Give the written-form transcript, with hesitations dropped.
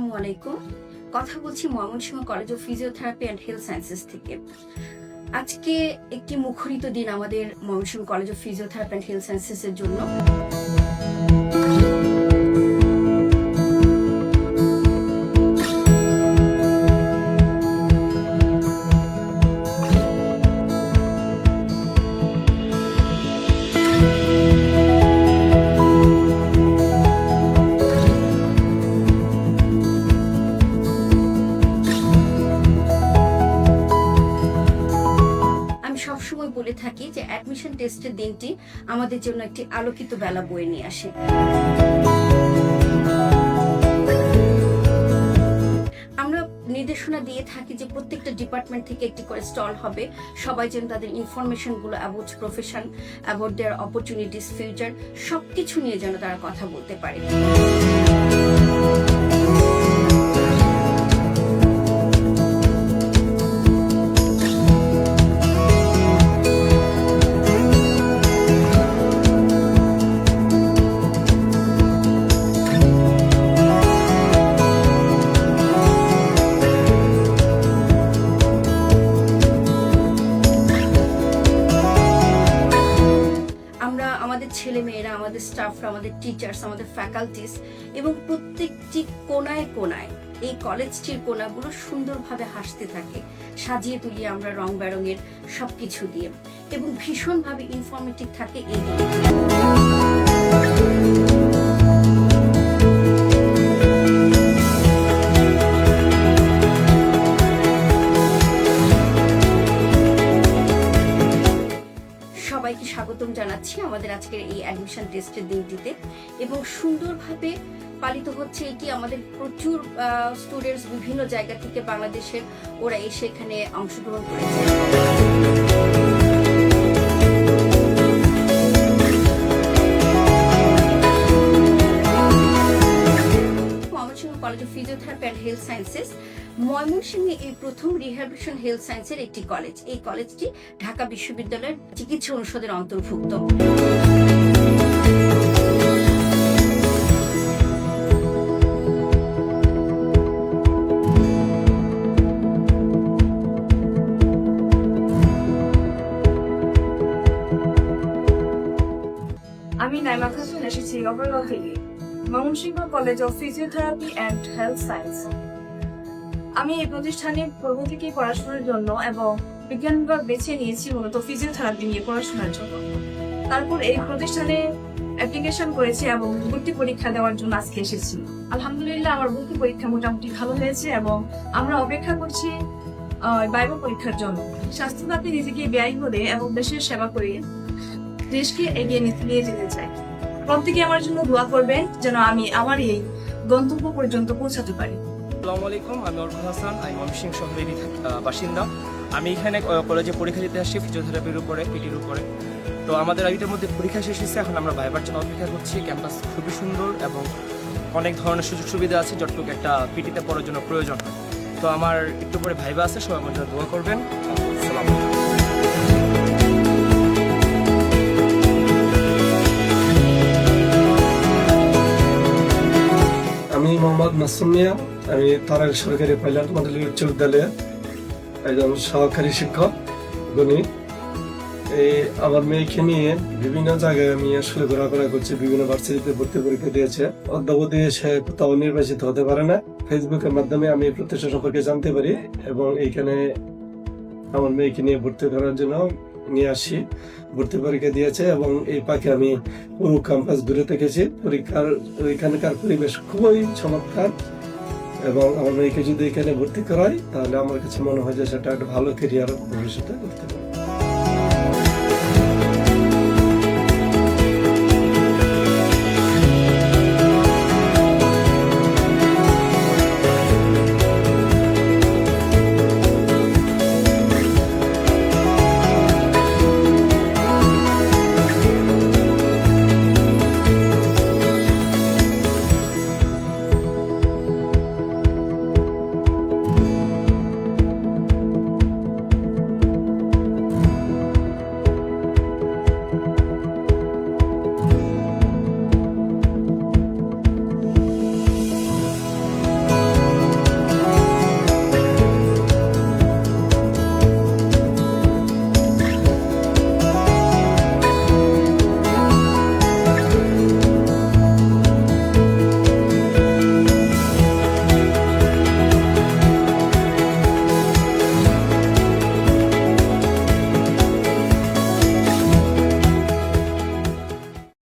আসসালামু আলাইকুম। কথা বলছি Mymensingh college of physiotherapy and health sciences থেকে। আজকে একটি মুখরিত দিন আমাদের Mymensingh college of physiotherapy and health sciences এর জন্য। সবসময় বলে থাকি যে অ্যাডমিশন টেস্টের দিনটি আমাদের জন্য একটি আলোকিত বেলা বয়ে নিয়ে আসে। আমরা নির্দেশনা দিয়ে থাকি যে প্রত্যেকটা ডিপার্টমেন্ট থেকে একটি করে স্টল হবে, সবাই যেন তাদের ইনফরমেশন গুলো about profession, about their opportunities, future সবকিছু নিয়ে যেন তারা কথা বলতে পারে। আমাদের ছেলে মেয়েরা, আমাদের স্টাফরা, আমাদের টিচার্স, আমাদের ফ্যাকাল্টিস এবং প্রত্যেকটি কোনায় কোনায় এই কলেজটির কোনাগুলো সুন্দরভাবে হাসতে থাকে, সাজিয়ে তুলি আমরা রং বেরঙের সবকিছু দিয়ে, এবং ভীষণভাবে ইনফরমেটিভ থাকে এই সবাইকে স্বাগতম জানাচ্ছি আমাদের আজকের এই অ্যাডমিশন টেস্টের দিনটিতে। এবং সুন্দরভাবে পালিত হচ্ছে এটি। আমাদের প্রচুর স্টুডেন্টস বিভিন্ন জায়গা থেকে বাংলাদেশের ওরা এসে এখানে অংশগ্রহণ করেছে। Mymensingh college of physiotherapy and health sciences ময়মনসিংহে এই প্রথম রিহ্যাবিলিটেশন হেলথ সায়েন্সের একটি কলেজ। এই কলেজটি ঢাকা বিশ্ববিদ্যালয়ের চিকিৎসা অনুষদের অন্তর্ভুক্ত। আমি নাইমা খাতুন এসেছি ওভারঅল থেকে Mymensingh college of physiotherapy and health science. আমি এই প্রতিষ্ঠানে পূর্ব থেকে পড়াশোনার জন্য এবং বিজ্ঞান বিভাগ বেছে নিয়েছি মূলত ফিজিওথেরাপি নিয়ে পড়াশোনার জন্য। তারপর এই প্রতিষ্ঠানে অ্যাপ্লিকেশন করেছি এবং ভর্তি পরীক্ষা দেওয়ার জন্য আজকে এসেছি। আলহামদুলিল্লাহ আমার ভর্তি পরীক্ষা মোটামুটি ভালো হয়েছে এবং আমরা অপেক্ষা করছি ভাইভা পরীক্ষার জন্য। স্বাস্থ্য খাতে নিজেকে ব্যয় করে এবং দেশের সেবা করে দেশকে এগিয়ে নিয়ে যেতে চাই। প্রত্যেকে আমার জন্য দোয়া করবেন যেন আমি আমার এই গন্তব্য পর্যন্ত পৌঁছাতে পারি। আসসালামু আলাইকুম, আমি অর্ঘুল হাসান, আমি ময়মনসিংহ শহরেরই বাসিন্দা। আমি এখানে কলেজে পরীক্ষা দিতে আসছি ফিজিওথেরাপির উপরে, পিটির উপরে। তো আমাদের আইটের মধ্যে পরীক্ষা শেষ হয়েছে, এখন আমরা ভাইবার জন্য অপেক্ষা করছি। ক্যাম্পাস খুবই সুন্দর এবং অনেক ধরনের সুযোগ সুবিধা আছে যতটুকু একটা পিটিতে পড়ার জন্য প্রয়োজন হয়। তো আমার একটু পরে ভাইবা আছে, সবাই আমার জন্য দোয়া করবেন। আসসালামু আলাইকুম। আমি মোহাম্মদ মাসুম মিয়া, আমি তারাইল সরকারি পাইলট মডেল উচ্চ বিদ্যালয়ে একজন সহকারী শিক্ষক গণিত। এই আমার মেয়েকে নিয়ে বিভিন্ন জায়গায় আমি আসলে ঘোরাফেরা করছি, বিভিন্ন ভার্সিটিতে ভর্তি পরীক্ষা দিয়েছে। অদ্যাবধি সে কোথাও নির্বাচিত হতে পারে না। ফেসবুকের মাধ্যমে আমি প্রতিষ্ঠান সম্পর্কে জানতে পারি এবং এইখানে আমার মেয়েকে নিয়ে ভর্তি করার জন্য নিয়ে আসি। ভর্তি পরীক্ষা দিয়েছে এবং এই পাকে আমি পুরো ক্যাম্পাস ঘুরে দেখেছি। পরীক্ষার ওইখানকার পরিবেশ খুবই চমৎকার এবং আমার মেয়েকে যদি এখানে ভর্তি করাই তাহলে আমার কাছে মনে হয় যে সেটা একটা ভালো ক্যারিয়ার ভবিষ্যতে করতে পারে।